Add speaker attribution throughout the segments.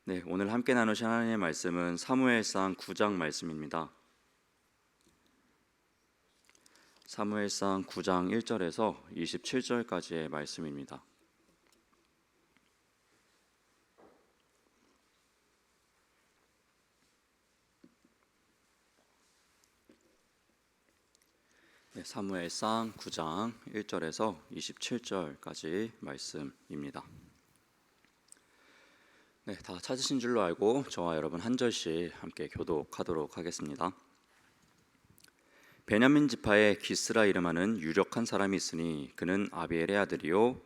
Speaker 1: 네, 오늘 함께 나누실 하나님의 말씀은 사무엘상 9장 말씀입니다. 사무엘상 9장 1절에서 27절까지의 말씀입니다. 네, 사무엘상 9장 1절에서 27절까지 말씀입니다. 네, 다 찾으신 줄로 알고 저와 여러분 한 절씩 함께 교독하도록 하겠습니다. 베냐민 지파에 기스라 이름하는 유력한 사람이 있으니 그는 아비엘의 아들이요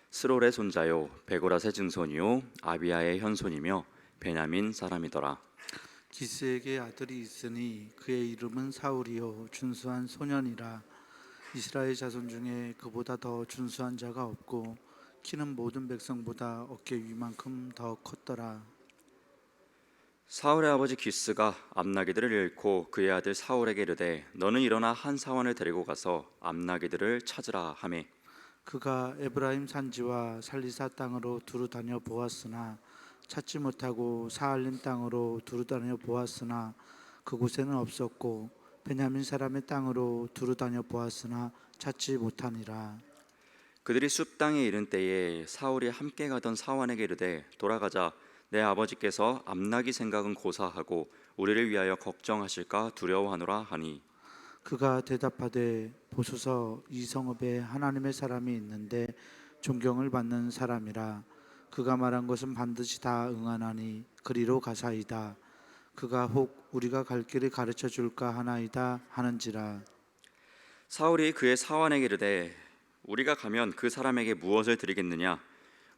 Speaker 1: 스롤의 손자요 베고라의 증손이요 아비야의 현손이며 베냐민 사람이더라.
Speaker 2: 기스에게 아들이 있으니 그의 이름은 사울이요 준수한 소년이라. 이스라엘 자손 중에 그보다 더 준수한 자가 없고 키는 모든 백성보다 어깨 위만큼 더 컸더라.
Speaker 1: 사울의 아버지 기스가 암나기들을 잃고 그의 아들 사울에게 이르되 너는 일어나 한 사원을 데리고 가서 암나기들을 찾으라 하매
Speaker 2: 그가 에브라임 산지와 살리사 땅으로 두루 다녀 보았으나 찾지 못하고 사알림 땅으로 두루 다녀 보았으나 그곳에는 없었고 베냐민 사람의 땅으로 두루 다녀 보았으나 찾지 못하니라.
Speaker 1: 그들이 숲 땅에 이른 때에 사울이 함께 가던 사원에게 이르되 돌아가자. 내 아버지께서 암나기 생각은 고사하고 우리를 위하여 걱정하실까 두려워하노라 하니
Speaker 2: 그가 대답하되 보소서, 이 성읍에 하나님의 사람이 있는데 존경을 받는 사람이라. 그가 말한 것은 반드시 다 응하나니 그리로 가사이다. 그가 혹 우리가 갈 길을 가르쳐 줄까 하나이다 하는지라.
Speaker 1: 사울이 그의 사원에게 이르되 우리가 가면 그 사람에게 무엇을 드리겠느냐?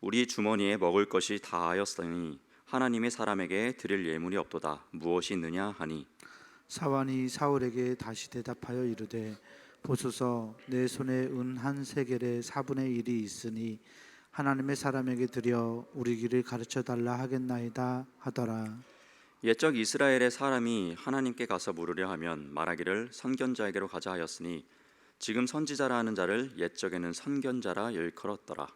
Speaker 1: 우리 주머니에 먹을 것이 다하였으니 하나님의 사람에게 드릴 예물이 없도다. 무엇이 있느냐 하니
Speaker 2: 사환이 사울에게 다시 대답하여 이르되 보소서, 내 손에 은 한 세겔의 4분의 1이 있으니 하나님의 사람에게 드려 우리 길을 가르쳐 달라 하겠나이다 하더라.
Speaker 1: 옛적 이스라엘의 사람이 하나님께 가서 물으려 하면 말하기를 선견자에게로 가자 하였으니 지금 선지자라 하는 자를 옛적에는 선견자라 일컬었더라.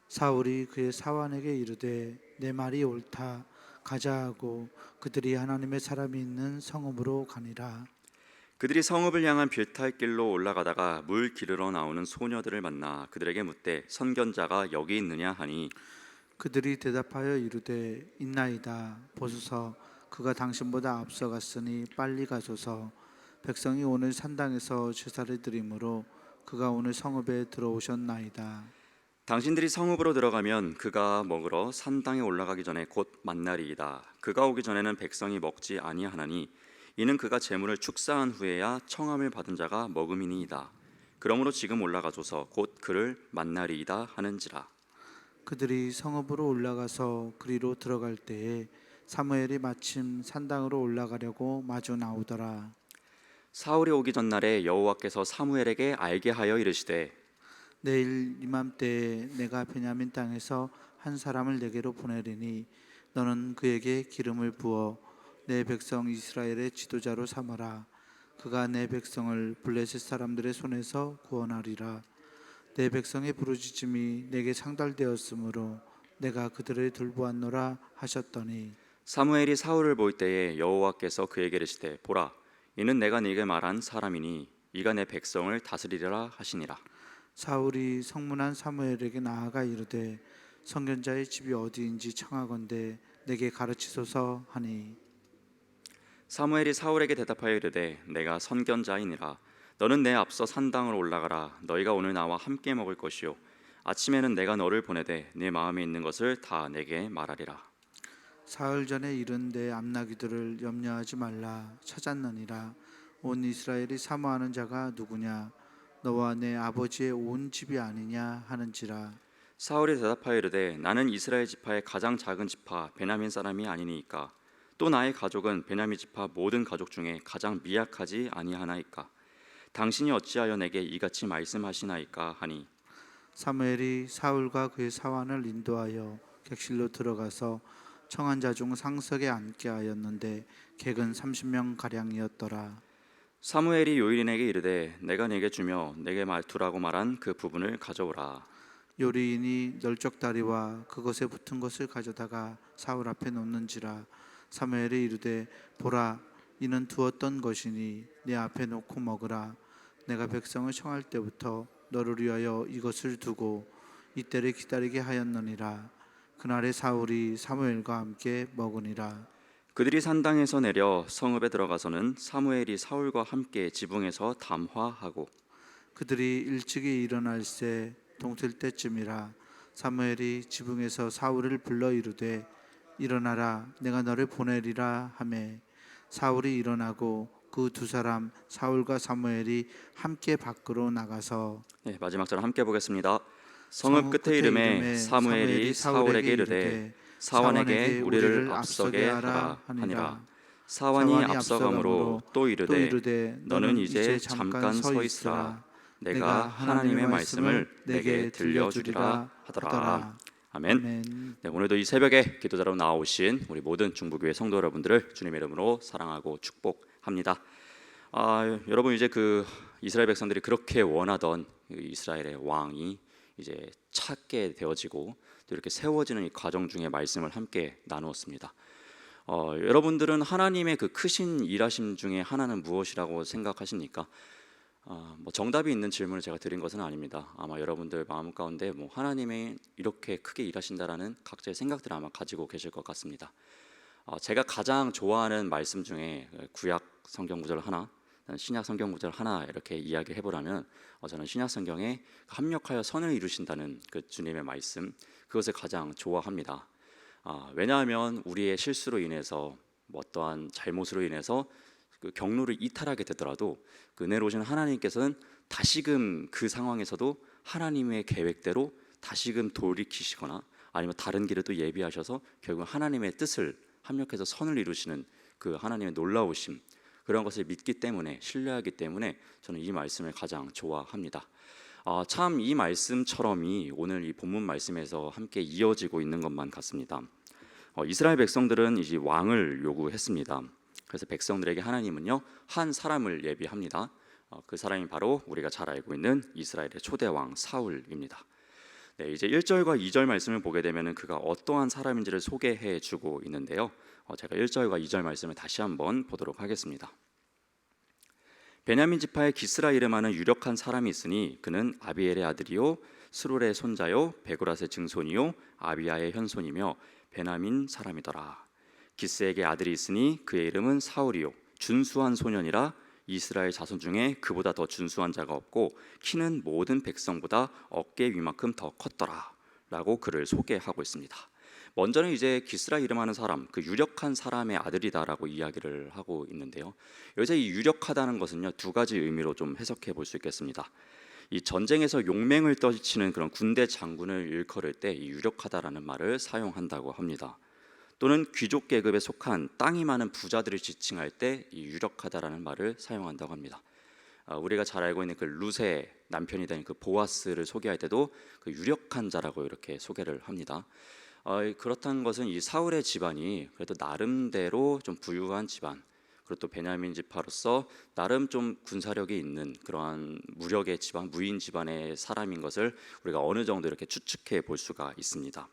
Speaker 2: 사울이 그의 사환에게 이르되 내 말이 옳다, 가자 하고 그들이 하나님의 사람이 있는 성읍으로 가니라.
Speaker 1: 그들이 성읍을 향한 빌탈길로 올라가다가 물 기르러 나오는 소녀들을 만나 그들에게 묻되 선견자가 여기 있느냐 하니
Speaker 2: 그들이 대답하여 이르되 있나이다. 보소서, 그가 당신보다 앞서갔으니 빨리 가소서. 백성이 오늘 산당에서 제사를 드리므로 그가 오늘 성읍에 들어오셨나이다.
Speaker 1: 당신들이 성읍으로 들어가면 그가 먹으러 산당에 올라가기 전에 곧 만나리이다. 그가 오기 전에는 백성이 먹지 아니하나니 이는 그가 재물을 축사한 후에야 청함을 받은 자가 먹음이니이다. 그러므로 지금 올라가소서 곧 그를 만나리이다 하는지라.
Speaker 2: 그들이 성읍으로 올라가서 그리로 들어갈 때에 사무엘이 마침 산당으로 올라가려고 마주 나오더라.
Speaker 1: 사울이 오기 전날에 여호와께서 사무엘에게 알게 하여 이르시되
Speaker 2: 내일 이맘때에 내가 베냐민 땅에서 한 사람을 내게로 보내리니 너는 그에게 기름을 부어 내 백성 이스라엘의 지도자로 삼아라. 그가 내 백성을 블레셋 사람들의 손에서 구원하리라. 내 백성의 부르짖음이 내게 상달되었으므로 내가 그들을 돌보았노라 하셨더니
Speaker 1: 사무엘이 사울을 볼 때에 여호와께서 그에게 이르시되 보라 이는 내가 네게 말한 사람이니 이가 내 백성을 다스리리라 하시니라.
Speaker 2: 사울이 성문한 사무엘에게 나아가 이르되 선견자의 집이 어디인지 청하건대 내게 가르치소서 하니
Speaker 1: 사무엘이 사울에게 대답하여 이르되 내가 선견자이니라. 너는 내 앞서 산당으로 올라가라. 너희가 오늘 나와 함께 먹을 것이요 아침에는 내가 너를 보내되 네 마음에 있는 것을 다 내게 말하리라.
Speaker 2: 사흘 전에 이른 내 암나기들을 염려하지 말라. 찾았느니라. 온 이스라엘이 사모하는 자가 누구냐? 너와 내 아버지의 온 집이 아니냐 하는지라.
Speaker 1: 사울이 대답하여 이르되 나는 이스라엘 지파의 가장 작은 지파 베냐민 사람이 아니니이까 또 나의 가족은 베냐민 지파 모든 가족 중에 가장 미약하지 아니하나이까 당신이 어찌하여 내게 이같이 말씀하시나이까 하니
Speaker 2: 사무엘이 사울과 그의 사환을 인도하여 객실로 들어가서 청한 자 중 상석에 앉게 하였는데 객은 30명 가량이었더라.
Speaker 1: 사무엘이 요일인에게 이르되 내가 네게 주며 내게 두라고 말한 그 부분을 가져오라.
Speaker 2: 요리인이 널쩍다리와 그것에 붙은 것을 가져다가 사울 앞에 놓는지라. 사무엘이 이르되 보라, 이는 두었던 것이니 내 앞에 놓고 먹으라. 내가 백성을 청할 때부터 너를 위하여 이것을 두고 이때를 기다리게 하였느니라. 그날에 사울이 사무엘과 함께 먹으니라.
Speaker 1: 그들이 산당에서 내려 성읍에 들어가서는 사무엘이 사울과 함께 지붕에서 담화하고
Speaker 2: 그들이 일찍이 일어날새 동틀 때쯤이라. 사무엘이 지붕에서 사울을 불러 이르되 일어나라, 내가 너를 보내리라 하매 사울이 일어나고 그 두 사람 사울과 사무엘이 함께 밖으로 나가서
Speaker 1: 마지막 절 함께 보겠습니다. 성읍 끝에 이름에 사무엘이 사울에게 이르되 사완에게 우리를 앞서게 하라 하니라. 사완이 앞서가므로 또 이르되 너는 이제 잠깐 서 있으라. 내가 하나님의 말씀을 내게 들려주리라 하더라. 아멘.
Speaker 2: 아멘.
Speaker 1: 네, 오늘도 이 새벽에 기도자로 나오신 우리 모든 중부교회 성도 여러분들을 주님의 이름으로 사랑하고 축복합니다. 여러분, 이제 그 이스라엘 백성들이 그렇게 원하던 이스라엘의 왕이 이제 찾게 되어지고 또 이렇게 세워지는 이 과정 중에 말씀을 함께 나누었습니다. 여러분들은 하나님의 그 크신 일하심 중에 하나는 무엇이라고 생각하십니까? 뭐 정답이 있는 질문을 제가 드린 것은 아닙니다. 아마 여러분들 마음 가운데 뭐 하나님이 이렇게 크게 일하신다라는 각자의 생각들을 아마 가지고 계실 것 같습니다. 제가 가장 좋아하는 말씀 중에 구약 성경 구절 하나, 신약 성경 구절 하나 이렇게 이야기해 보라면 저는 신약 성경에 합력하여 선을 이루신다는 그 주님의 말씀, 그것을 가장 좋아합니다. 왜냐하면 우리의 실수로 인해서 뭐 어떠한 잘못으로 인해서 그 경로를 이탈하게 되더라도 그 은혜로우신 하나님께서는 다시금 그 상황에서도 하나님의 계획대로 다시금 돌이키시거나 아니면 다른 길을 또 예비하셔서 결국 하나님의 뜻을 합력해서 선을 이루시는 그 하나님의 놀라우심, 그런 것을 믿기 때문에, 신뢰하기 때문에 저는 이 말씀을 가장 좋아합니다. 참 이 말씀처럼이 오늘 이 본문 말씀에서 함께 이어지고 있는 것만 같습니다. 이스라엘 백성들은 이제 왕을 요구했습니다. 그래서 백성들에게 하나님은요 한 사람을 예비합니다. 그 사람이 바로 우리가 잘 알고 있는 이스라엘의 초대 왕 사울입니다. 네, 이제 1절과 2절 말씀을 보게 되면 그가 어떠한 사람인지를 소개해 주고 있는데요. 제가 1절과 2절 말씀을 다시 한번 보도록 하겠습니다. 베냐민 지파의 기스라 이름하는 유력한 사람이 있으니 그는 아비엘의 아들이요 스룰의 손자요 베고랏의 증손이요 아비야의 현손이며 베냐민 사람이더라. 기스에게 아들이 있으니 그의 이름은 사울이요 준수한 소년이라. 이스라엘 자손 중에 그보다 더 준수한 자가 없고 키는 모든 백성보다 어깨 위만큼 더 컸더라 라고 그를 소개하고 있습니다. 먼저는 이제 기스라 이름하는 사람, 그 유력한 사람의 아들이다라고 이야기를 하고 있는데요. 여기서 이 유력하다는 것은요 두 가지 의미로 좀 해석해 볼 수 있겠습니다. 이 전쟁에서 용맹을 떨치는 그런 군대 장군을 일컬을 때 이 유력하다라는 말을 사용한다고 합니다. 또는 귀족 계급에 속한 땅이 많은 부자들을 지칭할 때 이 유력하다라는 말을 사용한다고 합니다. 우리가 잘 알고 있는 그 룻의 남편이 된 그 보아스를 소개할 때도 그 유력한 자라고 이렇게 소개를 합니다. 그렇다는 것은 이 사울의 집안이 그래도 나름대로 좀 부유한 집안, 그리고 또 베냐민 지파로서 나름 좀 군사력이 있는 그러한 무력의 집안, 무인 집안의 사람인 것을 우리가 어느 정도 이렇게 추측해 볼 수가 있습니다.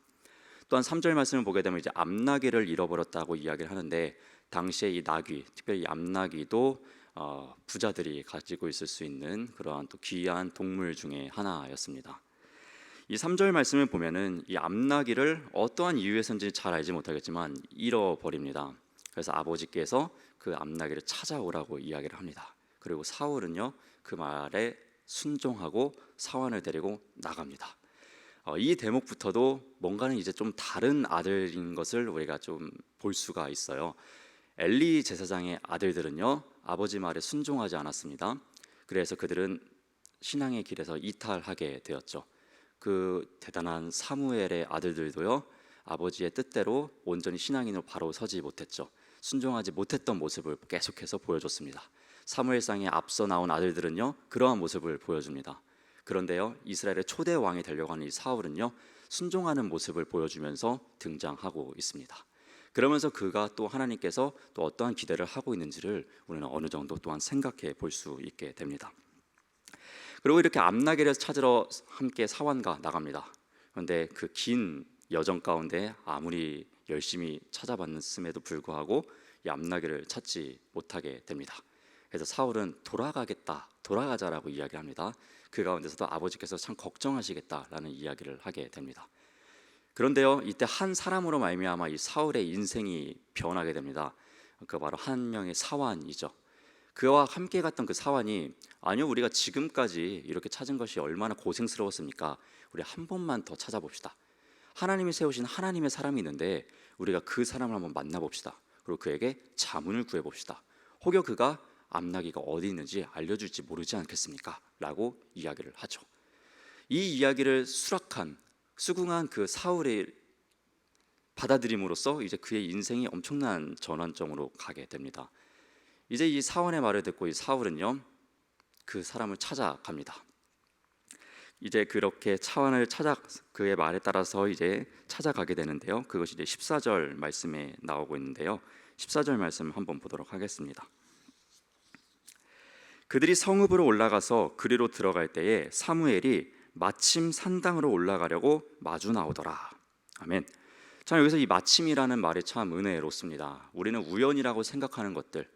Speaker 1: 또한 3절 말씀을 보게 되면 이제 암나귀를 잃어버렸다고 이야기를 하는데 당시에 이 나귀, 특별히 이 암나귀도 부자들이 가지고 있을 수 있는 그러한 또 귀한 동물 중에 하나였습니다. 이 3절 말씀을 보면은 이 암나귀를 어떠한 이유에서인지 잘 알지 못하겠지만 잃어버립니다. 그래서 아버지께서 그 암나귀를 찾아오라고 이야기를 합니다. 그리고 사울은요 그 말에 순종하고 사환을 데리고 나갑니다. 이 대목부터도 뭔가는 이제 좀 다른 아들인 것을 우리가 좀 볼 수가 있어요. 엘리 제사장의 아들들은요 아버지 말에 순종하지 않았습니다. 그래서 그들은 신앙의 길에서 이탈하게 되었죠. 그 대단한 사무엘의 아들들도요 아버지의 뜻대로 온전히 신앙인으로 바로 서지 못했죠. 순종하지 못했던 모습을 계속해서 보여줬습니다. 사무엘상에 앞서 나온 아들들은요 그러한 모습을 보여줍니다. 그런데요 이스라엘의 초대 왕이 되려고 하는 이 사울은요 순종하는 모습을 보여주면서 등장하고 있습니다. 그러면서 그가 또 하나님께서 또 어떠한 기대를 하고 있는지를 우리는 어느 정도 또한 생각해 볼 수 있게 됩니다. 그리고 이렇게 암나기를 찾으러 함께 사원과 나갑니다. 그런데 그 긴 여정 가운데 아무리 열심히 찾아봤음에도 불구하고 이 암나기를 찾지 못하게 됩니다. 그래서 사울은 돌아가자라고 이야기합니다. 그 가운데서도 아버지께서 참 걱정하시겠다라는 이야기를 하게 됩니다. 그런데요, 이때 한 사람으로 말미암아 이 사울의 인생이 변하게 됩니다. 그 바로 한 명의 사환이죠. 그와 함께 갔던 그 사환이, 아니요, 우리가 지금까지 이렇게 찾은 것이 얼마나 고생스러웠습니까? 우리 한 번만 더 찾아봅시다. 하나님이 세우신 하나님의 사람이 있는데 우리가 그 사람을 한번 만나봅시다. 그리고 그에게 자문을 구해봅시다. 혹여 그가 암나기가 어디 있는지 알려줄지 모르지 않겠습니까? 라고 이야기를 하죠. 이 이야기를 수긍한 그 사울의 받아들임으로써 이제 그의 인생이 엄청난 전환점으로 가게 됩니다. 이제 이 사원의 말을 듣고 이 사울은요, 그 사람을 찾아갑니다. 이제 그렇게 그의 말에 따라서 이제 찾아가게 되는데요. 그것이 이제 14절 말씀에 나오고 있는데요. 14절 말씀 한번 보도록 하겠습니다. 그들이 성읍으로 올라가서 그리로 들어갈 때에 사무엘이 마침 산당으로 올라가려고 마주 나오더라. 아멘. 자, 여기서 이 마침이라는 말이 참 은혜롭습니다. 우리는 우연이라고 생각하는 것들,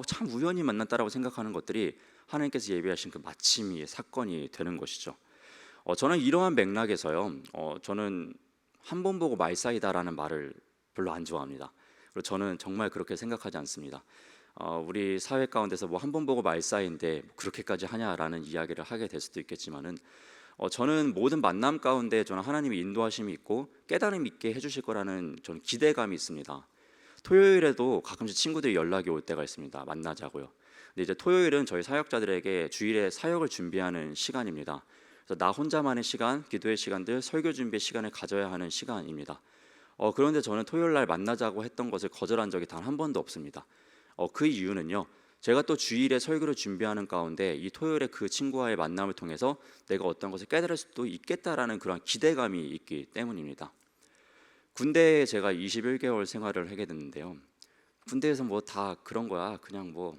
Speaker 1: 참 우연히 만났다라고 생각하는 것들이 하나님께서 예비하신 그 마침이 사건이 되는 것이죠. 저는 이러한 맥락에서요, 저는 한 번 보고 말 사이다라는 말을 별로 안 좋아합니다. 그리고 저는 정말 그렇게 생각하지 않습니다. 우리 사회 가운데서 뭐 한 번 보고 말 사이인데 뭐 그렇게까지 하냐라는 이야기를 하게 될 수도 있겠지만은, 저는 모든 만남 가운데 저는 하나님의 인도하심이 있고 깨달음 있게 해주실 거라는 저는 기대감이 있습니다. 토요일에도 가끔씩 친구들이 연락이 올 때가 있습니다. 만나자고요. 근데 이제 토요일은 저희 사역자들에게 주일에 사역을 준비하는 시간입니다. 그래서 나 혼자만의 시간, 기도의 시간들, 설교 준비의 시간을 가져야 하는 시간입니다. 그런데 저는 토요일 날 만나자고 했던 것을 거절한 적이 단 한 번도 없습니다. 그 이유는요, 제가 또 주일에 설교를 준비하는 가운데 이 토요일에 그 친구와의 만남을 통해서 내가 어떤 것을 깨달을 수도 있겠다라는 그런 기대감이 있기 때문입니다. 군대에 제가 21개월 생활을 하게 됐는데요, 군대에서 뭐 다 그런 거야, 그냥 뭐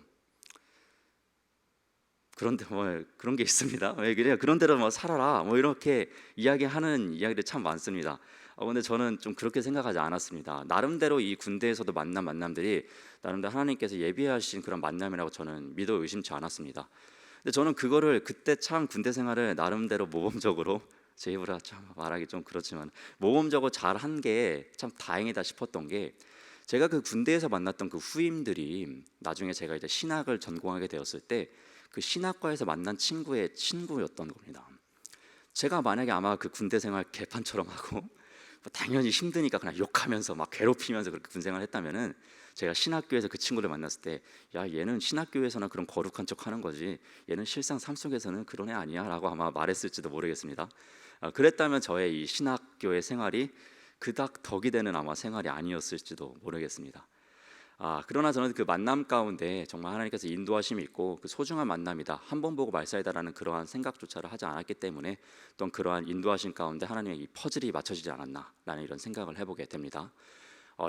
Speaker 1: 그런데 뭐 그런 게 있습니다. 왜 그래요? 그런 대로 뭐 살아라, 뭐 이렇게 이야기하는 이야기들 참 많습니다. 근데 저는 좀 그렇게 생각하지 않았습니다. 나름대로 이 군대에서도 만남들이 나름대로 하나님께서 예비하신 그런 만남이라고 저는 믿어 의심치 않았습니다. 근데 저는 그거를 그때 참 군대 생활을 나름대로 모범적으로, 제 입으로 참 말하기 좀 그렇지만 모범적으로 잘한 게 참 다행이다 싶었던 게, 제가 그 군대에서 만났던 그 후임들이 나중에 제가 이제 신학을 전공하게 되었을 때 그 신학과에서 만난 친구의 친구였던 겁니다. 제가 만약에 아마 그 군대 생활 개판처럼 하고 당연히 힘드니까 그냥 욕하면서 막 괴롭히면서 그렇게 군생활을 했다면은, 제가 신학교에서 그 친구를 만났을 때, 야, 얘는 신학교에서는 그런 거룩한 척 하는 거지, 얘는 실상 삶 속에서는 그런 애 아니야 라고 아마 말했을지도 모르겠습니다. 그랬다면 저의 이 신학교의 생활이 그닥 덕이 되는 아마 생활이 아니었을지도 모르겠습니다. 그러나 저는 그 만남 가운데 정말 하나님께서 인도하심이 있고 그 소중한 만남이다, 한 번 보고 말사이다라는 그러한 생각조차를 하지 않았기 때문에 또 그러한 인도하심 가운데 하나님의 이 퍼즐이 맞춰지지 않았나라는 이런 생각을 해보게 됩니다.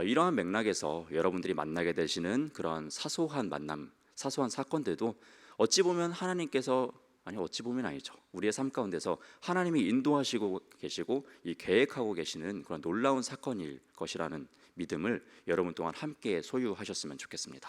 Speaker 1: 이러한 맥락에서 여러분들이 만나게 되시는 그런 사소한 만남, 사소한 사건들도 어찌 보면 하나님께서, 아니 어찌 보면 아니죠, 우리의 삶 가운데서 하나님이 인도하시고 계시고 이 계획하고 계시는 그런 놀라운 사건일 것이라는 믿음을 여러분 또한 함께 소유하셨으면 좋겠습니다.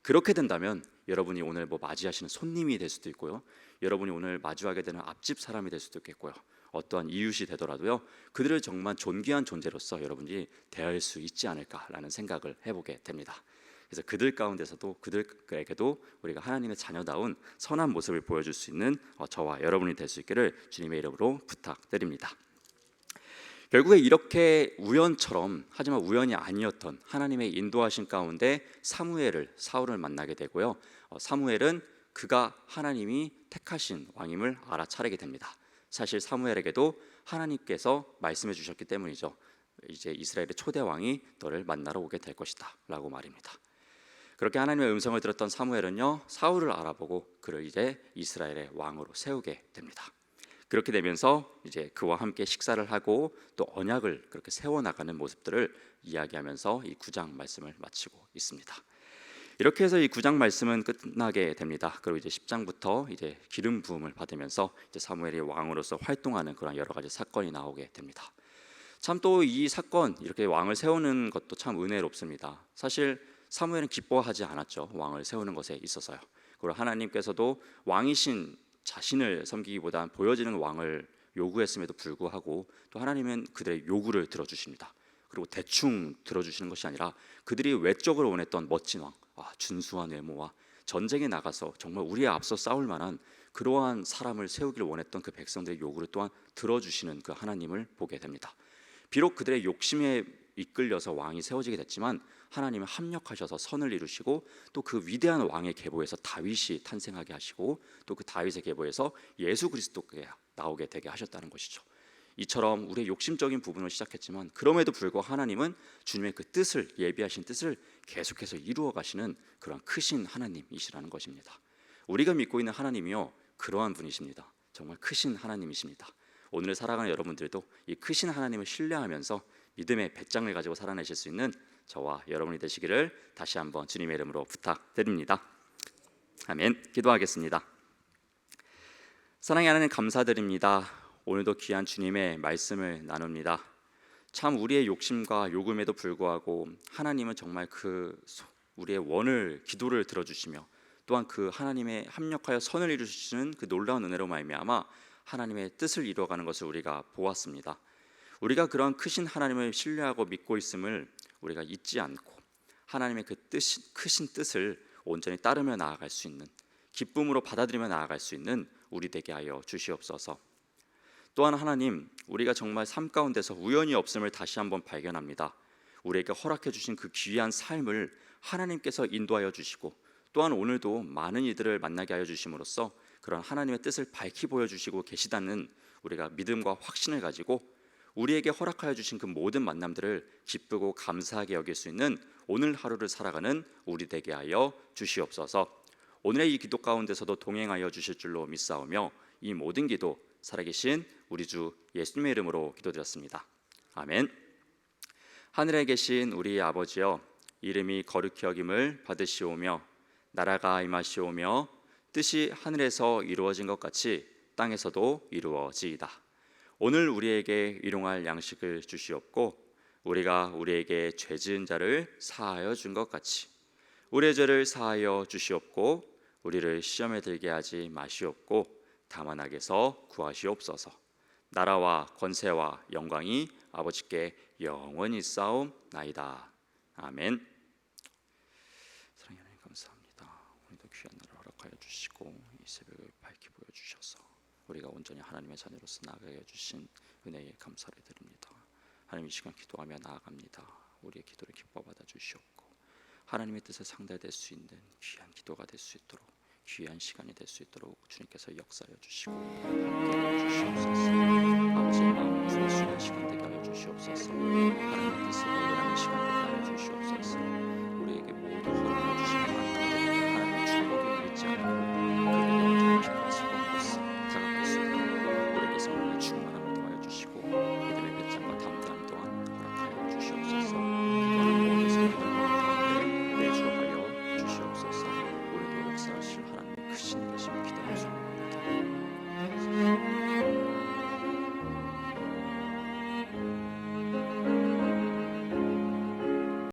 Speaker 1: 그렇게 된다면 여러분이 오늘 뭐 맞이하시는 손님이 될 수도 있고요, 여러분이 오늘 마주하게 되는 앞집 사람이 될 수도 있겠고요, 어떠한 이웃이 되더라도요, 그들을 정말 존귀한 존재로서 여러분이 대할 수 있지 않을까라는 생각을 해보게 됩니다. 그래서 그들 가운데서도 그들에게도 우리가 하나님의 자녀다운 선한 모습을 보여줄 수 있는 저와 여러분이 될 수 있기를 주님의 이름으로 부탁드립니다. 결국에 이렇게 우연처럼, 하지만 우연이 아니었던 하나님의 인도하신 가운데 사울을 만나게 되고요, 사무엘은 그가 하나님이 택하신 왕임을 알아차리게 됩니다. 사실 사무엘에게도 하나님께서 말씀해 주셨기 때문이죠. 이제 이스라엘의 초대 왕이 너를 만나러 오게 될 것이다 라고 말입니다. 그렇게 하나님의 음성을 들었던 사무엘은요, 사울을 알아보고 그를 이제 이스라엘의 왕으로 세우게 됩니다. 그렇게 되면서 이제 그와 함께 식사를 하고 또 언약을 그렇게 세워나가는 모습들을 이야기하면서 이 9장 말씀을 마치고 있습니다. 이렇게 해서 이 9장 말씀은 끝나게 됩니다. 그리고 이제 10장부터 이제 기름 부음을 받으면서 이제 사무엘이 왕으로서 활동하는 그런 여러 가지 사건이 나오게 됩니다. 참 또 이 사건 이렇게 왕을 세우는 것도 참 은혜롭습니다. 사실 사무엘은 기뻐하지 않았죠. 왕을 세우는 것에 있어서요. 그리고 하나님께서도 왕이신 자신을 섬기기보단 보여지는 왕을 요구했음에도 불구하고 또 하나님은 그들의 요구를 들어주십니다. 그리고 대충 들어주시는 것이 아니라 그들이 외적으로 원했던 멋진 왕, 준수한 외모와 전쟁에 나가서 정말 우리에 앞서 싸울 만한 그러한 사람을 세우기를 원했던 그 백성들의 요구를 또한 들어주시는 그 하나님을 보게 됩니다. 비록 그들의 욕심에 이끌려서 왕이 세워지게 됐지만 하나님은 합력하셔서 선을 이루시고 또 그 위대한 왕의 계보에서 다윗이 탄생하게 하시고 또 그 다윗의 계보에서 예수 그리스도가 나오게 되게 하셨다는 것이죠. 이처럼 우리의 욕심적인 부분을 시작했지만 그럼에도 불구하고 하나님은 주님의 그 뜻을, 예비하신 뜻을 계속해서 이루어 가시는 그런 크신 하나님이시라는 것입니다. 우리가 믿고 있는 하나님이요, 그러한 분이십니다. 정말 크신 하나님이십니다. 오늘 살아가는 여러분들도 이 크신 하나님을 신뢰하면서 믿음의 배짱을 가지고 살아내실 수 있는 저와 여러분이 되시기를 다시 한번 주님의 이름으로 부탁드립니다. 아멘. 기도하겠습니다. 사랑의 하나님, 감사드립니다. 오늘도 귀한 주님의 말씀을 나눕니다. 참 우리의 욕심과 요금에도 불구하고 하나님은 정말 그 우리의 원을, 기도를 들어주시며 또한 그 하나님의 합력하여 선을 이루시는 그 놀라운 은혜로 말미암아 하나님의 뜻을 이루어가는 것을 우리가 보았습니다. 우리가 그런 크신 하나님을 신뢰하고 믿고 있음을 우리가 잊지 않고 하나님의 그 크신 뜻을 온전히 따르며 나아갈 수 있는, 기쁨으로 받아들이며 나아갈 수 있는 우리 되게 하여 주시옵소서. 또한 하나님, 우리가 정말 삶 가운데서 우연이 없음을 다시 한번 발견합니다. 우리에게 허락해 주신 그 귀한 삶을 하나님께서 인도하여 주시고 또한 오늘도 많은 이들을 만나게 하여 주심으로써 그런 하나님의 뜻을 밝히 보여주시고 계시다는 우리가 믿음과 확신을 가지고 우리에게 허락하여 주신 그 모든 만남들을 기쁘고 감사하게 여길 수 있는 오늘 하루를 살아가는 우리 되게 하여 주시옵소서. 오늘의 이 기도 가운데서도 동행하여 주실 줄로 믿사오며 이 모든 기도 살아계신 우리 주 예수님의 이름으로 기도드렸습니다. 아멘. 하늘에 계신 우리 아버지여, 이름이 거룩히 여김을 받으시오며 나라가 임하시오며 뜻이 하늘에서 이루어진 것 같이 땅에서도 이루어지이다. 오늘 우리에게 일용할 양식을 주시옵고 우리가 우리에게 죄 지은 자를 사하여 준 것 같이 우리의 죄를 사하여 주시옵고 우리를 시험에 들게 하지 마시옵고 다만 악에서 구하시옵소서. 나라와 권세와 영광이 아버지께 영원히 싸움나이다. 아멘. 사랑하는 하나님, 감사합니다. 오늘도 귀한 날을 허락하여 주시고 이 새벽을 밝히 보여주셔서 우리가 온전히 하나님의 자녀로서 나아가게 해주신 은혜에 감사를 드립니다. 하나님, 이 시간 기도하며 나아갑니다. 우리의 기도를 기뻐 받아 주시옵고 하나님의 뜻에 상달될 수 있는 귀한 기도가 될 수 있도록, 귀한 시간이 될 수 있도록 주님께서 역사하여 주시고 함께하여 주시옵소서. 아버지,